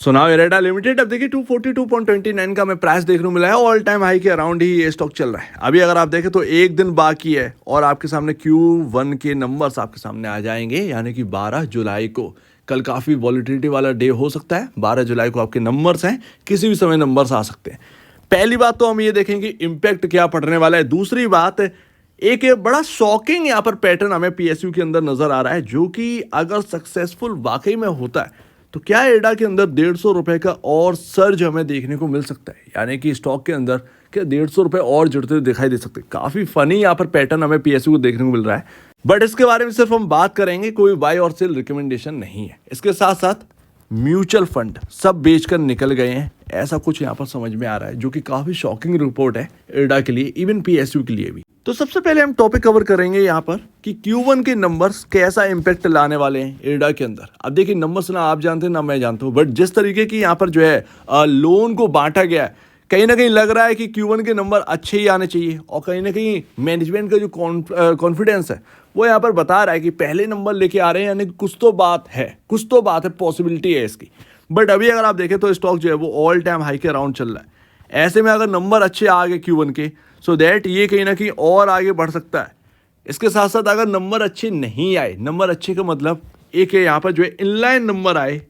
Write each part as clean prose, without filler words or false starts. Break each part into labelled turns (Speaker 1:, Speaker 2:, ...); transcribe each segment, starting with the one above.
Speaker 1: So now IREDA limited अब देखिए 242.29 का हमें प्राइस देखने को मिला है। ऑल टाइम हाई के अराउंड ही ये स्टॉक चल रहा है। अभी अगर आप देखें तो एक दिन बाकी है और आपके सामने Q1 के नंबर्स आपके सामने आ जाएंगे, यानी कि 12 जुलाई को। कल काफ़ी वॉलिटिलिटी वाला डे हो सकता है। 12 जुलाई को आपके नंबर्स हैं, किसी भी समय नंबर्स आ सकते हैं। पहली बात तो हम ये देखेंगे इम्पैक्ट क्या पड़ने वाला है। दूसरी बात, एक बड़ा शॉकिंग यहाँ पर पैटर्न हमें PSU के अंदर नजर आ रहा है, जो कि अगर सक्सेसफुल वाकई में होता है तो क्या एडा के अंदर 150 रुपए का और सर्ज हमें देखने को मिल सकता है, यानी कि स्टॉक के अंदर क्या 150 रुपए और जुड़ते हुए दिखाई दे सकते हैं। काफी फनी यहाँ पर पैटर्न हमें PSU को देखने को मिल रहा है, बट इसके बारे में सिर्फ हम बात करेंगे, कोई बाय और सेल रिकमेंडेशन नहीं है। इसके साथ साथ म्यूचुअल फंड सब बेचकर निकल गए हैं, ऐसा कुछ यहाँ पर समझ में आ रहा है, जो कि काफी शॉकिंग रिपोर्ट है एडा के लिए, इवन PSU के लिए भी। तो सबसे पहले हम टॉपिक कवर करेंगे यहाँ पर कि Q1 के नंबर्स कैसा इंपैक्ट लाने वाले हैं एडा के अंदर। अब देखिए नंबर्स ना आप जानते हैं ना मैं जानता हूँ, बट जिस तरीके की यहाँ पर जो है लोन को बांटा गया है, कहीं ना कहीं लग रहा है कि Q1 के नंबर अच्छे ही आने चाहिए। और कहीं ना कहीं मैनेजमेंट का जो कॉन्फिडेंस है वो यहाँ पर बता रहा है कि पहले नंबर लेके आ रहे हैं, यानी कुछ तो बात है, पॉसिबिलिटी है इसकी। बट अभी अगर आप देखें तो स्टॉक जो है वो ऑल टाइम हाई के अराउंड चल रहा है। ऐसे में अगर नंबर अच्छे आ गए Q1 के, सो दैट ये कहीं ना कहीं और आगे बढ़ सकता है। इसके साथ साथ अगर नंबर अच्छे नहीं आए, नंबर अच्छे का मतलब एक यहाँ पर जो है इनलाइन नंबर आए,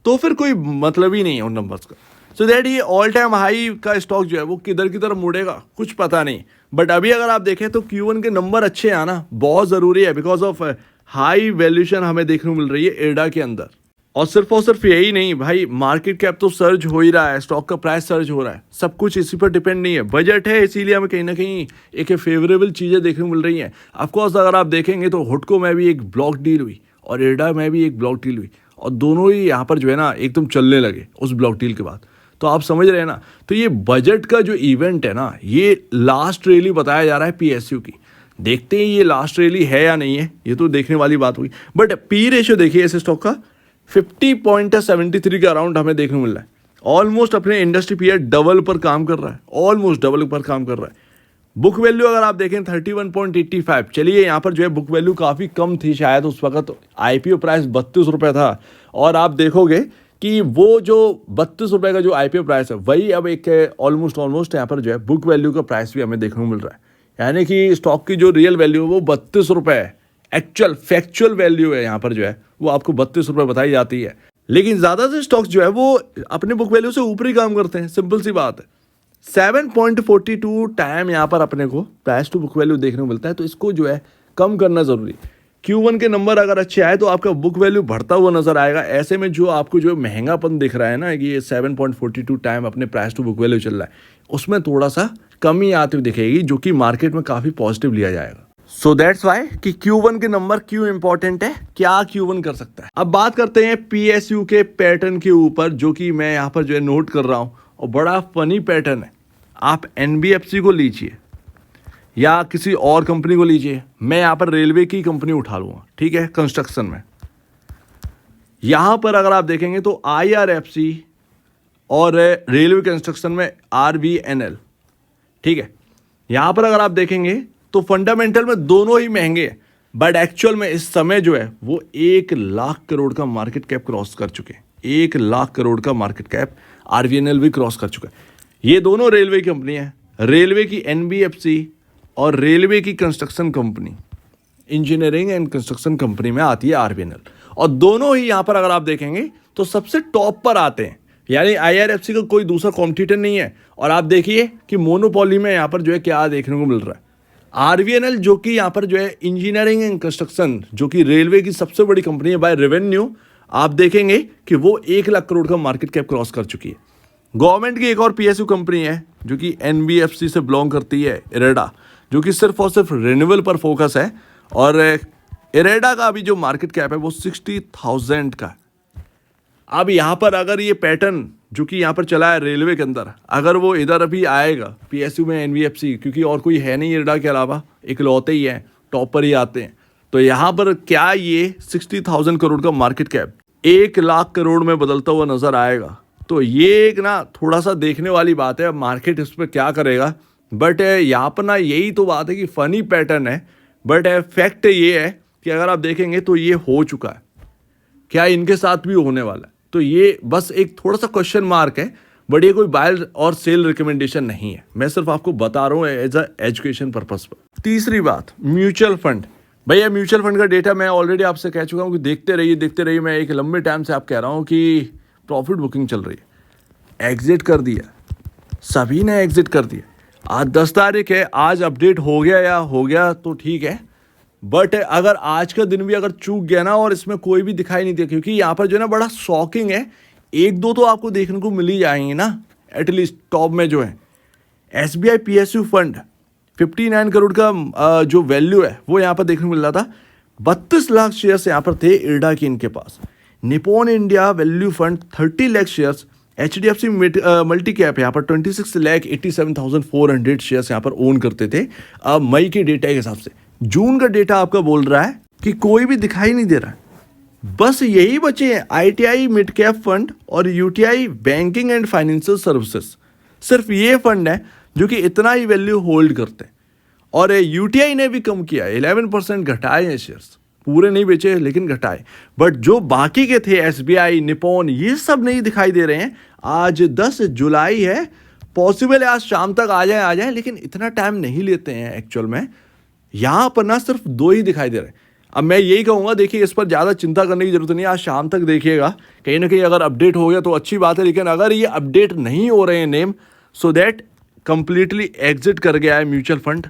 Speaker 1: तो फिर कोई मतलब ही नहीं है उन नंबर्स का। सो दैट ये ऑल टाइम हाई का स्टॉक जो है वो किधर की तरफ मुड़ेगा कुछ पता नहीं। बट अभी अगर आप देखें तो Q1 के नंबर अच्छे आना बहुत ज़रूरी है, बिकॉज ऑफ हाई वैल्यूएशन हमें देखने को मिल रही है एडा के अंदर। और सिर्फ यही नहीं भाई, मार्केट कैप तो सर्ज हो ही रहा है, स्टॉक का प्राइस सर्ज हो रहा है, सब कुछ इसी पर डिपेंड नहीं है। बजट है, इसीलिए हमें कहीं ना कहीं एक फेवरेबल चीज़ें देखने को मिल रही हैं। ऑफकोर्स अगर आप देखेंगे तो हुडको में भी एक ब्लॉक डील हुई और एडा में भी एक ब्लॉक डील हुई, और दोनों ही यहाँ पर जो है ना एकदम चलने लगे उस ब्लॉक डील के बाद। तो आप समझ रहे हैं ना, तो ये बजट का जो इवेंट है ना, ये लास्ट रैली बताया जा रहा है PSU की। देखते हैं ये लास्ट रैली है या नहीं है, ये तो देखने वाली बात हुई। बट P रेशियो देखिए इस स्टॉक का 50.73 के अराउंड हमें देखने को मिल रहा है। ऑलमोस्ट अपने इंडस्ट्री पीयर डबल पर काम कर रहा है, ऑलमोस्ट डबल पर काम कर रहा है। बुक वैल्यू अगर आप देखें 31.85, चलिए यहाँ पर जो है बुक वैल्यू काफ़ी कम थी शायद उस वक्त, IPO प्राइस 32 रुपये था। और आप देखोगे कि वो जो 32 रुपये का जो IPO प्राइस है वही अब एक ऑलमोस्ट यहाँ पर जो है बुक वैल्यू का प्राइस भी हमें देखने को मिल रहा है, यानी कि स्टॉक की जो रियल वैल्यू है वो 32 रुपये है। एक्चुअल फैक्चुअल वैल्यू है यहाँ पर जो है वो आपको 32 रुपये बताई जाती है। लेकिन ज़्यादा से स्टॉक्स जो है वो अपने बुक वैल्यू से ऊपर ही काम करते हैं, सिंपल सी बात है। 7.42 टाइम यहाँ पर अपने को प्राइस टू बुक वैल्यू देखने को मिलता है, तो इसको जो है कम करना ज़रूरी है। Q1 के नंबर अगर अच्छे आए तो आपका बुक वैल्यू बढ़ता हुआ नजर आएगा। ऐसे में जो आपको जो महंगापन दिख रहा है ना कि ये 7.42 टाइम अपने प्राइस टू बुक वैल्यू चल रहा है, उसमें थोड़ा सा कमी आती हुई दिखेगी, जो कि मार्केट में काफ़ी पॉजिटिव लिया जाएगा। सो दैट्स वाई कि Q1 के नंबर क्यों इंपॉर्टेंट है, क्या Q1 कर सकता है। अब बात करते हैं PSU के पैटर्न के ऊपर, जो कि मैं यहाँ पर जो है नोट कर रहा हूँ, और बड़ा फनी पैटर्न है। आप NBFC को लीजिए या किसी और कंपनी को लीजिए, मैं यहाँ पर रेलवे की कंपनी उठा लूँगा, ठीक है, कंस्ट्रक्शन में। यहाँ पर अगर आप देखेंगे तो IRFC और रेलवे कंस्ट्रक्शन में RVNL, ठीक है। यहाँ पर अगर आप देखेंगे तो फंडामेंटल में दोनों ही महंगे हैं, बट एक्चुअल में इस समय जो है वो 1 लाख करोड़ का मार्केट कैप क्रॉस कर चुके हैं। 1 लाख करोड़ का मार्केट कैप RVNL भी क्रॉस कर चुका है। ये दोनों रेलवे की कंपनी है, रेलवे की NBFC और रेलवे की construction company, engineering and construction company में आती है RVNL। और दोनों ही यहाँ पर अगर आप देखेंगे तो सबसे टॉप पर आते हैं, यानी IRFC का कोई दूसरा कॉम्पिटिटर नहीं है। और आप देखिए कि मोनोपोली में यहाँ पर जो है क्या देखने को मिल रहा है। RVNL जो कि यहाँ पर जो है इंजीनियरिंग एंड कंस्ट्रक्शन, जो कि रेलवे की सबसे बड़ी कंपनी है बाय रेवेन्यू, आप देखेंगे कि वो 1 लाख करोड़ का मार्केट कैप क्रॉस कर चुकी है। गवर्नमेंट की एक और PSU कंपनी है जो कि NBFC से बिलोंग करती है, इरेडा, जो कि सिर्फ और सिर्फ रिन्यूएबल पर फोकस है। और इरेडा का अभी जो मार्केट कैप है वो 60,000 का है। अब यहाँ पर अगर ये पैटर्न जो कि यहाँ पर चला है रेलवे के अंदर, अगर वो इधर अभी आएगा PSU में NBFC, क्योंकि और कोई है नहीं इरेडा के अलावा, इकलौते ही हैं, टॉप पर ही आते हैं, तो यहाँ पर क्या ये 60,000 करोड़ का मार्केट कैप 1 लाख करोड़ में बदलता हुआ नजर आएगा? तो ये एक ना थोड़ा सा देखने वाली बात है, मार्केट इस पर क्या करेगा। बट यहाँ पर ना यही तो बात है कि फनी पैटर्न है, बट फैक्ट ये है कि अगर आप देखेंगे तो ये हो चुका है, क्या इनके साथ भी होने वाला है। तो ये बस एक थोड़ा सा क्वेश्चन मार्क है, बट ये कोई बाय और सेल रिकमेंडेशन नहीं है, मैं सिर्फ आपको बता रहा हूँ एज अ एजुकेशन पर्पस पर। तीसरी बात, म्यूचुअल फंड। भैया म्यूचुअल फंड का डेटा मैं ऑलरेडी आपसे कह चुका हूँ कि देखते रहिए। मैं एक लंबे टाइम से आप कह रहा हूँ कि प्रॉफिट बुकिंग चल रही है, एग्जिट कर दिया, सभी ने एग्जिट कर दिया। आज 10 तारीख है, आज अपडेट हो गया तो ठीक है, बट अगर आज का दिन भी अगर चूक गया ना और इसमें कोई भी दिखाई नहीं दिया, क्योंकि यहाँ पर जो है ना बड़ा शॉकिंग है, एक दो तो आपको देखने को मिल ही जाएंगे ना एटलीस्ट टॉप में जो है। SBI PSU फंड 59 करोड़ का जो वैल्यू है वो यहाँ पर देखने को मिल रहा था। 32 लाख शेयर्स यहाँ पर थे इरडा के इनके पास। Nippon India value fund 30 lakh shares. HDFC multi cap यहाँ पर 26,87,400 शेयर्स यहाँ पर ओन करते थे मई के डेटा के हिसाब से। जून का डेटा आपका बोल रहा है कि कोई भी दिखाई नहीं दे रहा है, बस यही बचे हैं ITI मिड कैप फंड और UTI banking and financial services. सिर्फ ये फंड है जो कि इतना ही वैल्यू होल्ड करते हैं। और UTI ने भी कम किया, 11% घटाए हैं शेयर्स, पूरे नहीं बेचे लेकिन घटाए। बट जो बाकी के थे SBI, निपॉन, ये सब नहीं दिखाई दे रहे हैं। आज 10 जुलाई है, पॉसिबल है आज शाम तक आ जाए, लेकिन इतना टाइम नहीं लेते हैं एक्चुअल में। यहाँ पर ना सिर्फ 2 ही दिखाई दे रहे हैं। अब मैं यही कहूँगा, देखिए इस पर ज़्यादा चिंता करने की जरूरत नहीं है, आज शाम तक देखिएगा, कहीं ना कहीं अगर अपडेट हो गया तो अच्छी बात है, लेकिन अगर ये अपडेट नहीं हो रहे हैं name, so that completely exit कर गया है म्यूचुअल फंड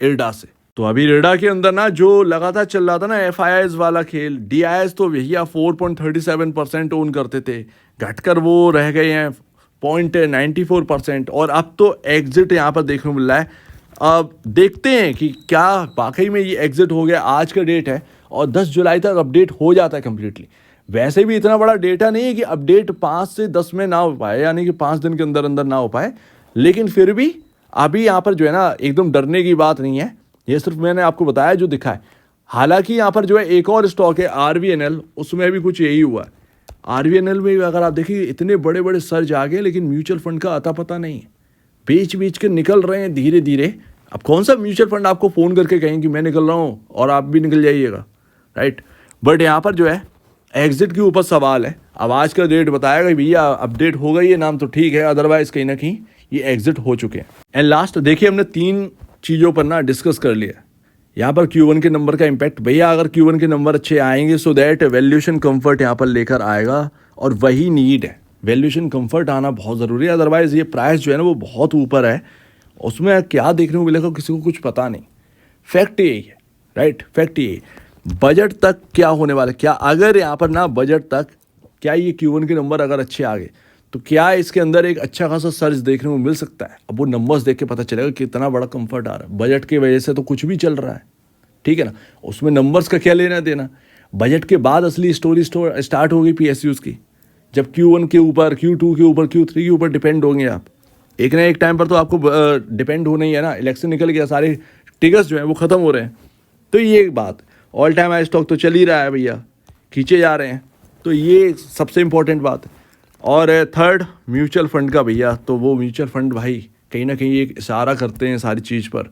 Speaker 1: इरडा से। तो अभी इरडा के अंदर ना जो लगातार चल रहा था ना FIIs वाला खेल, DIs तो भैया 4.37% ओन करते थे, घटकर वो रह गए हैं 0.94%, और अब तो एग्जिट यहाँ पर देखने को मिल रहा है। अब देखते हैं कि क्या वाकई में ये एग्जिट हो गया। आज का डेट है और 10 जुलाई तक अपडेट हो जाता है कम्प्लीटली। वैसे भी इतना बड़ा डेटा नहीं है कि अपडेट 5 से 10 में ना हो पाए, यानी कि 5 दिन के अंदर अंदर ना हो पाए, लेकिन फिर भी अभी यहाँ पर जो है ना एकदम डरने की बात नहीं है। ये सिर्फ मैंने आपको बताया जो दिखा है। हालांकि यहाँ पर जो है एक और स्टॉक है RVNL, उसमें भी कुछ यही हुआ है। RVNL में भी अगर आप देखिए इतने बड़े बड़े सर्ज आ गए, लेकिन म्यूचुअल फंड का अता पता नहीं है, बीच के निकल रहे हैं धीरे धीरे। अब कौन सा म्यूचुअल फंड आपको फ़ोन करके कहें कि मैं निकल रहा हूँ और आप भी निकल जाइएगा, राइट। बट यहाँ पर जो है एग्जिट के ऊपर सवाल है। अब आज का डेट बताएगा भैया अपडेट हो गई है नाम तो ठीक है, अदरवाइज कहीं ना कहीं ये एग्जिट हो चुके हैं। एंड लास्ट देखिए हमने 3 चीज़ों पर ना डिस्कस कर लिया। यहाँ पर Q1 के नंबर का इम्पैक्ट, भैया अगर Q1 के नंबर अच्छे आएंगे सो दैट वैल्यूएशन कंफर्ट यहाँ पर लेकर आएगा, और वही नीड है। वैल्यूएशन कंफर्ट आना बहुत ज़रूरी है, अदरवाइज़ ये प्राइस जो है ना वो बहुत ऊपर है, उसमें क्या देखने को मिलेगा किसी को कुछ पता नहीं। फैक्ट यही है, राइट, फैक्ट यही। बजट तक क्या होने वाला है, क्या अगर यहाँ पर ना बजट तक क्या ये Q1 के नंबर अगर अच्छे आ गए तो क्या इसके अंदर एक अच्छा खासा सर्च देखने को मिल सकता है। अब वो नंबर्स देख के पता चलेगा कितना बड़ा कंफर्ट आ रहा है। बजट की वजह से तो कुछ भी चल रहा है, ठीक है ना, उसमें नंबर्स का क्या लेना देना। बजट के बाद असली स्टोरी स्टार्ट होगी PSUs की, जब Q1 के ऊपर, Q2 के ऊपर, Q3 के ऊपर डिपेंड होंगे आप। एक ना एक टाइम पर तो आपको डिपेंड होना ही है ना। इलेक्शन निकल गया, सारे टिकट्स जो हैं वो ख़त्म हो रहे हैं, तो ये एक बात। ऑल टाइम हाई स्टॉक तो चल ही रहा है भैया, खींचे जा रहे हैं, तो ये सबसे इंपॉर्टेंट बात है। और थर्ड म्यूचुअल फंड का भैया, तो वो म्यूचुअल फंड भाई कहीं ना कहीं एक इशारा करते हैं सारी चीज़ पर,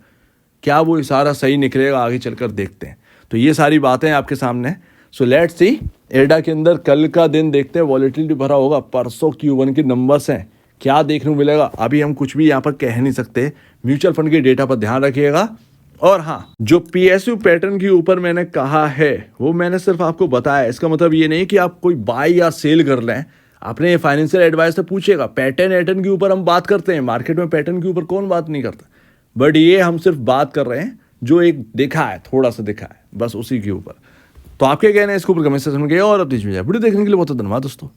Speaker 1: क्या वो इशारा सही निकलेगा आगे चलकर देखते हैं। तो ये सारी बातें आपके सामने। सो लेट्स सी इरडा के अंदर कल का दिन देखते हैं, वॉलेटिलिटी भरा होगा, परसों Q1 के नंबर्स हैं, क्या देखने को मिलेगा अभी हम कुछ भी यहाँ पर कह नहीं सकते। म्यूचुअल फंड के डेटा पर ध्यान रखिएगा। और हाँ, जो PSU पैटर्न के ऊपर मैंने कहा है वो मैंने सिर्फ आपको बताया, इसका मतलब ये नहीं कि आप कोई बाय या सेल कर लें। आपने फाइनेंशियल एडवाइस से पूछेगा, पैटर्न के ऊपर हम बात करते हैं, मार्केट में पैटर्न के ऊपर कौन बात नहीं करता, बट ये हम सिर्फ बात कर रहे हैं जो एक दिखा है, थोड़ा सा दिखा है, बस उसी के ऊपर। तो आपके कहना है इसके ऊपर कमेंट सेक्शन में गए, और अब वीडियो देखने के लिए बहुत धन्यवाद दोस्तों।